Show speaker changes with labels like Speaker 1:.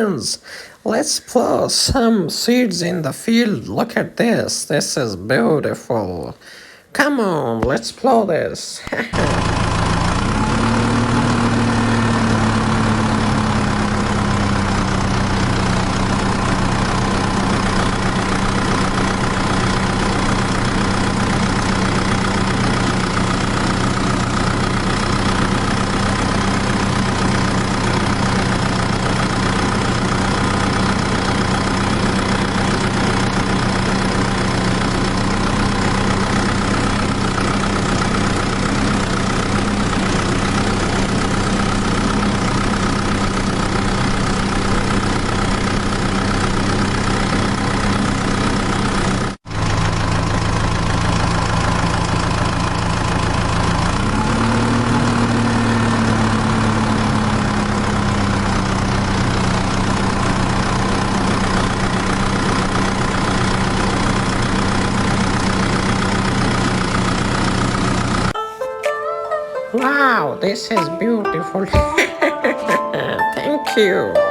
Speaker 1: friends, let's plow some seeds in the field. Look at this. This is beautiful. Come on, let's plow this. Wow, this is beautiful. Thank you.